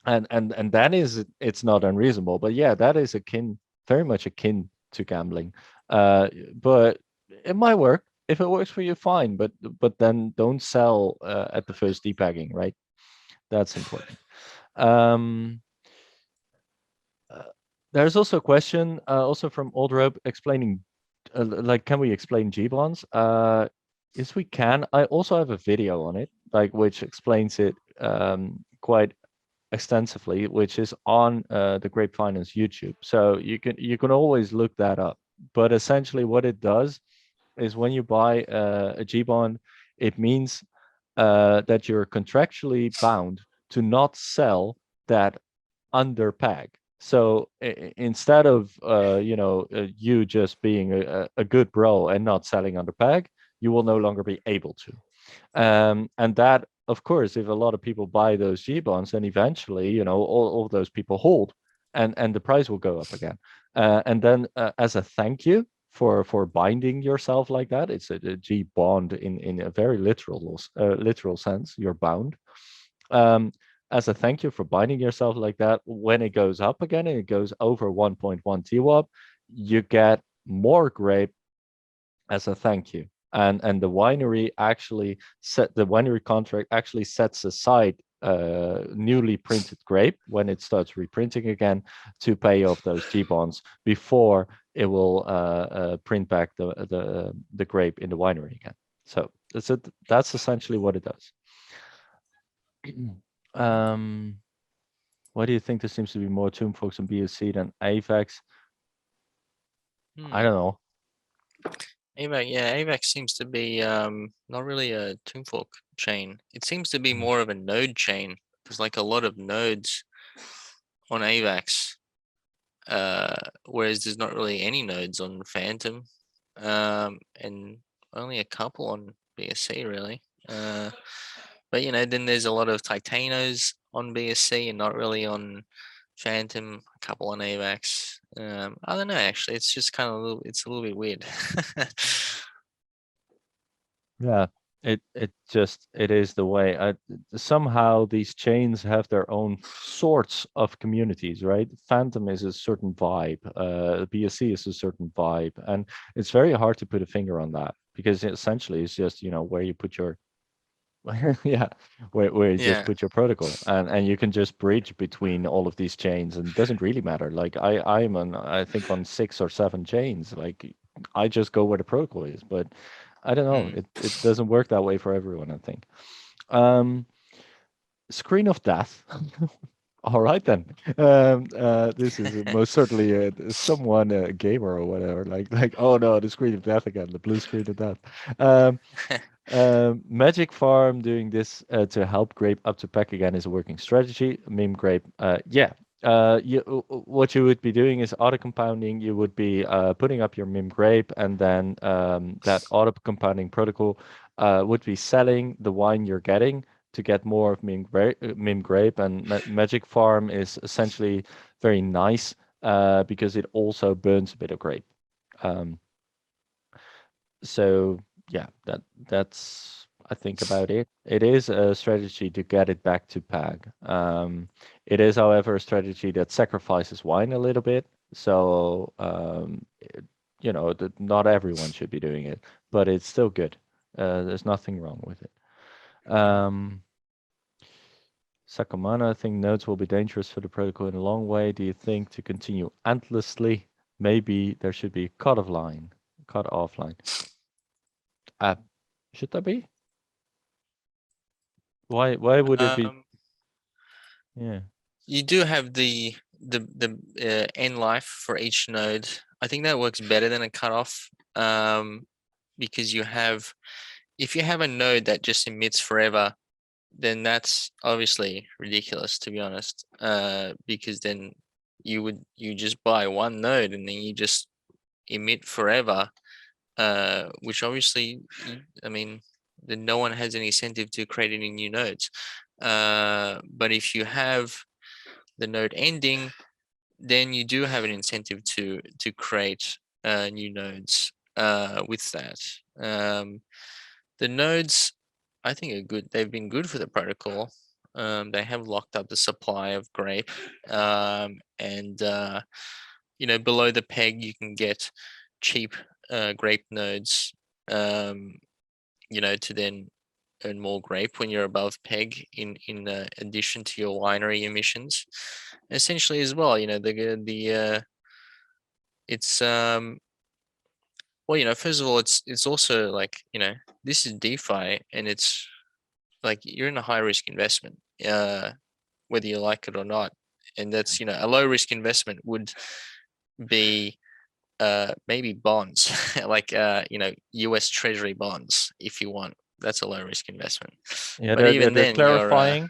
[SPEAKER 1] and that is, it's not unreasonable, but yeah, that is akin, very much akin to gambling. But it might work. If it works for you, fine, but then don't sell at the first depegging, right? That's important. um uh, there's also a question, also from Old Rope, explaining, like, can we explain G bonds? Yes, we can. I also have a video on it, like, which explains it quite extensively, which is on the Grape Finance YouTube. So you can always look that up. But essentially, what it does is, when you buy a G bond, it means that you're contractually bound to not sell that under peg. So instead of you just being a good bro and not selling under peg, you will no longer be able to. And that, of course, if a lot of people buy those G bonds, then eventually, all those people hold, and the price will go up again. And then, as a thank you for binding yourself like that, it's a G bond in a very literal sense. You're bound. Um, as a thank you for binding yourself like that, when it goes up again and it goes over 1.1 TWAP, you get more grape as a thank you. And the winery contract actually sets aside newly printed grape when it starts reprinting again, to pay off those G bonds before it will print back the grape in the winery again. So that's essentially what it does. um, why do you think there seems to be more Tomb Folks on BSC than AVAX? I
[SPEAKER 2] Hmm.
[SPEAKER 1] don't know.
[SPEAKER 2] AVAC, yeah, AVAC seems to be not really a Toonfork chain. It seems to be
[SPEAKER 1] Mm.
[SPEAKER 2] more of a node chain. There's like a lot of nodes on AVAX, whereas there's not really any nodes on Phantom, and only a couple on BSC really. But then there's a lot of Titanos on BSC and not really on Phantom, a couple on AVAX. I don't know. Actually, it's just kind of it's a little bit weird.
[SPEAKER 1] Yeah, it is the way. Somehow these chains have their own sorts of communities, right? Phantom is a certain vibe, BSC is a certain vibe, and it's very hard to put a finger on that because essentially it's just where you put your yeah, where you just
[SPEAKER 2] Yeah.
[SPEAKER 1] put your protocol, and you can just bridge between all of these chains, and it doesn't really matter. Like I'm on I think on 6 or 7 chains. Like I just go where the protocol is, but I don't know.
[SPEAKER 2] Mm.
[SPEAKER 1] It doesn't work that way for everyone, I think. Um, Screen of death. All right then. This is most certainly someone a gamer or whatever. Like oh no, the screen of death again, the blue screen of death. Um, Magic Farm doing this to help Grape up to pack again is a working strategy. Meme Grape, yeah. What you would be doing is auto compounding. You would be putting up your Meme Grape, and then that auto compounding protocol would be selling the wine you're getting to get more of Meme Grape. And Magic Farm is essentially very nice because it also burns a bit of grape. Um, so yeah, that's I think about it. It is a strategy to get it back to PAG. It is, however, a strategy that sacrifices wine a little bit. So that not everyone should be doing it, but it's still good. There's nothing wrong with it. Um, Sakamana, I think nodes will be dangerous for the protocol in a long way. Do you think to continue endlessly? Maybe there should be a cut off line. Uh, should there be? Why would it be?
[SPEAKER 2] Um,
[SPEAKER 1] Yeah.
[SPEAKER 2] you do have the end life for each node. I think that works better than a cutoff, because if you have a node that just emits forever, then that's obviously ridiculous, to be honest. Because then you just buy one node and then you just emit forever, which obviously, I mean, then no one has any incentive to create any new nodes. But if you have the node ending, then you do have an incentive to create new nodes with that. The nodes, I think, are good. They've been good for the protocol. They have locked up the supply of grape, and below the peg you can get cheap grape nodes. Um, to then earn more grape when you're above peg in addition to your winery emissions. Essentially, as well, it's well, first of all, it's also like, this is DeFi, and it's like you're in a high risk investment, whether you like it or not. And that's, a low risk investment would be maybe bonds, like US Treasury bonds, if you want. That's a low risk investment.
[SPEAKER 1] Yeah,
[SPEAKER 2] But
[SPEAKER 1] they're
[SPEAKER 2] even
[SPEAKER 1] they're
[SPEAKER 2] then, you're
[SPEAKER 1] clarifying.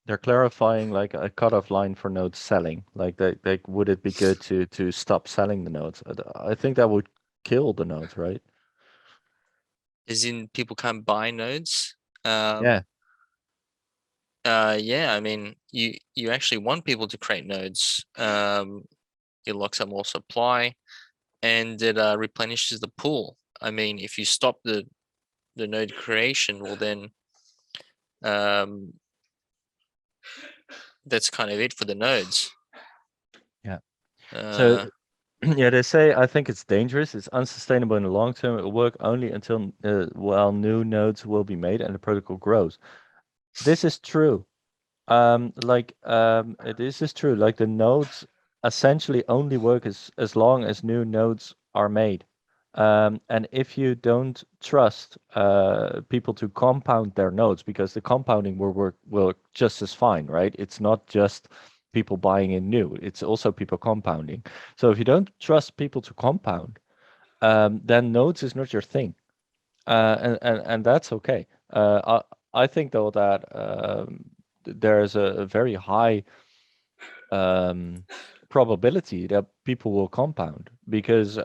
[SPEAKER 1] They're clarifying like a cutoff line for nodes selling. Like they would it be good to stop selling the nodes? I think that would kill the nodes, right?
[SPEAKER 2] as in people can't buy nodes. Um,
[SPEAKER 1] Yeah.
[SPEAKER 2] yeah, I mean, you actually want people to create nodes. It locks up more supply, and it replenishes the pool. I mean, if you stop the node creation, well then, um, that's kind of it for the nodes.
[SPEAKER 1] Yeah. So
[SPEAKER 2] Uh,
[SPEAKER 1] yeah, they say I think it's dangerous. It's unsustainable in the long term. It will work only until while new nodes will be made and the protocol grows. This is true. This is true. Like the nodes essentially only work as long as new nodes are made. And if you don't trust people to compound their nodes, because the compounding will just as fine, right? It's not just people buying in new; it's also people compounding. So if you don't trust people to compound, then nodes is not your thing, and that's okay. I think though that there's a very high um, probability that people will compound because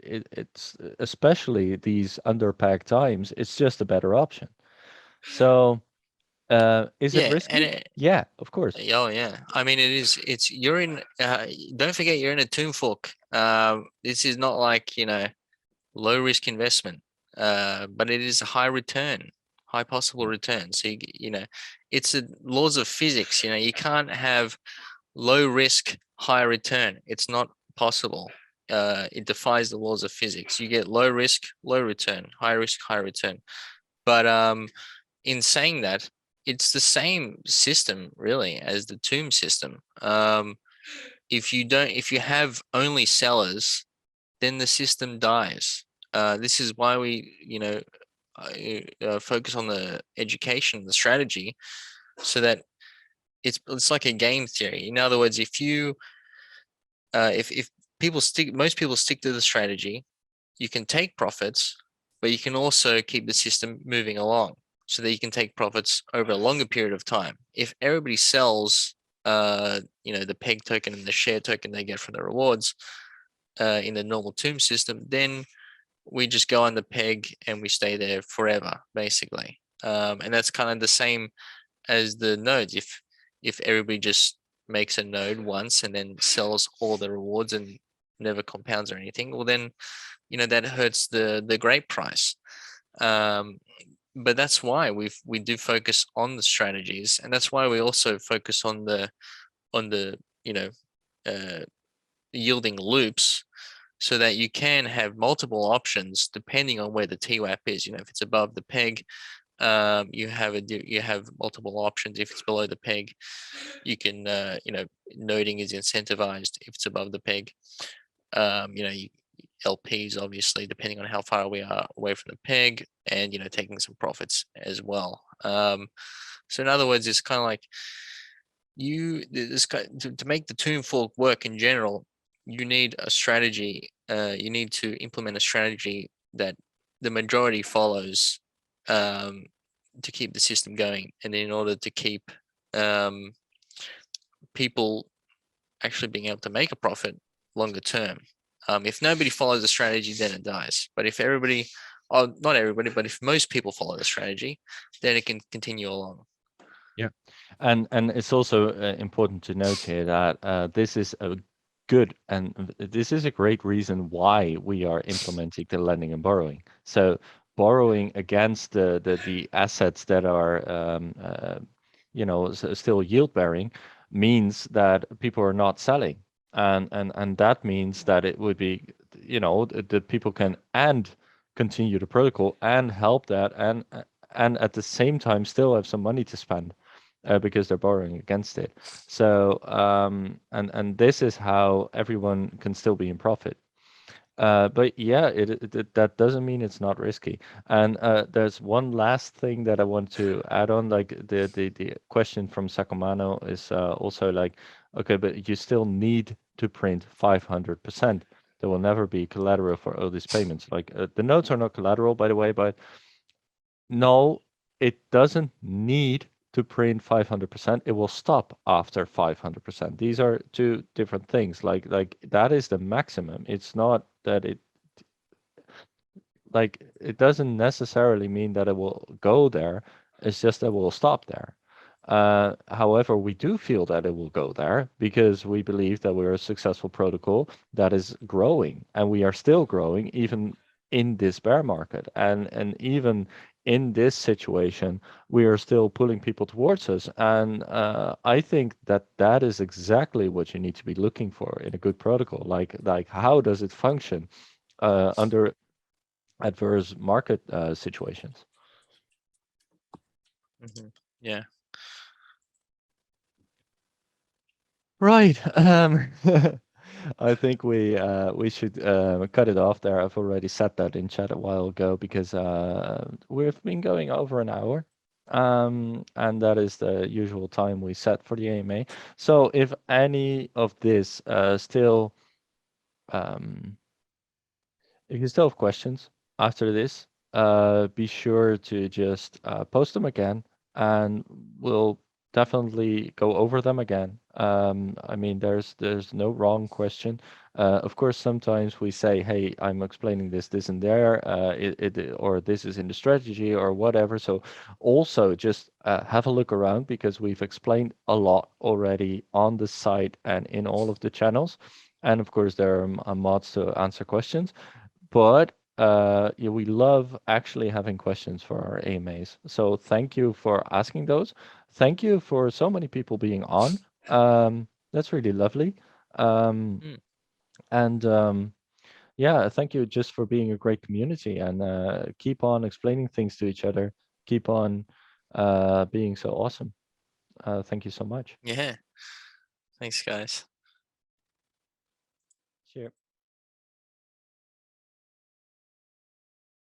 [SPEAKER 1] it's especially these underpacked times. It's just a better option. So Is it
[SPEAKER 2] Yeah, and
[SPEAKER 1] risky? Yeah, of course.
[SPEAKER 2] oh yeah, I mean it is. It's you're in. Don't forget you're in a tomb fork. This is not like low risk investment, but it is a high return, high possible return. So it's the laws of physics. You can't have low risk, high return. It's not possible. It defies the laws of physics. You get low risk, low return, high risk, high return. But in saying that, it's the same system really as the tomb system. If you have only sellers, then the system dies. This is why we, focus on the education, the strategy, so that it's like a game theory. In other words, if most people stick to the strategy, you can take profits, but you can also keep the system moving along so that you can take profits over a longer period of time. If everybody sells, the peg token and the share token they get from the rewards in the normal tomb system, then we just go on the peg and we stay there forever, basically. And that's kind of the same as the nodes. If everybody just makes a node once and then sells all the rewards and never compounds or anything, well then that hurts the grape price. Um, but that's why we do focus on the strategies, and that's why we also focus on the uh, yielding loops, so that you can have multiple options depending on where the TWAP is. If it's above the peg, you have multiple options. If it's below the peg, you can noding is incentivized if it's above the peg. LPs obviously depending on how far we are away from the peg, and taking some profits as well. So in other words, it's kind of like to make the tomb fork work in general, you need a strategy. You need to implement a strategy that the majority follows, um, to keep the system going, and in order to keep um, people actually being able to make a profit longer term. If nobody follows the strategy, then it dies. But if everybody, oh, not everybody, but if most people follow the strategy, then it can continue along.
[SPEAKER 1] Yeah. And it's also important to note here that this is a good and this is a great reason why we are implementing the lending and borrowing. So borrowing against the assets that are still yield bearing means that people are not selling. And that means that it would be, that people can and continue the protocol and help that and at the same time still have some money to spend because they're borrowing against it. So and this is how everyone can still be in profit. But yeah, that doesn't mean it's not risky. And there's one last thing that I want to add on. Like the question from Sacomano is also like, okay, but you still need to print 500%. There will never be collateral for all these payments. Like the notes are not collateral, by the way, but no, it doesn't need to print 500%. It will stop after 500%. These are two different things. Like that is the maximum. It's not that it doesn't necessarily mean that it will go there. It's just that it will stop there. However, we do feel that it will go there because we believe that we're a successful protocol that is growing, and we are still growing even in this bear market. And even in this situation, we are still pulling people towards us. And I think that that is exactly what you need to be looking for in a good protocol. Like how does it function under adverse market situations?
[SPEAKER 2] Hmm. Yeah.
[SPEAKER 1] Right. I think we should cut it off there. I've already said that in chat a while ago because we've been going over an hour. And that is the usual time we set for the AMA. So if any of this still um, if you still have questions after this, be sure to just post them again, and we'll definitely go over them again. I mean, there's no wrong question. Of course, sometimes we say, "Hey, I'm explaining this, and there, or this is in the strategy, or whatever." So, also just have a look around because we've explained a lot already on the site and in all of the channels, and of course, there are mods to answer questions. But yeah, we love actually having questions for our AMAs. So thank you for asking those. Thank you for so many people being on. That's really lovely. Um,
[SPEAKER 2] Mm.
[SPEAKER 1] and yeah, thank you just for being a great community and keep on explaining things to each other. Keep on being so awesome. Thank you so much.
[SPEAKER 2] Yeah. Thanks, guys.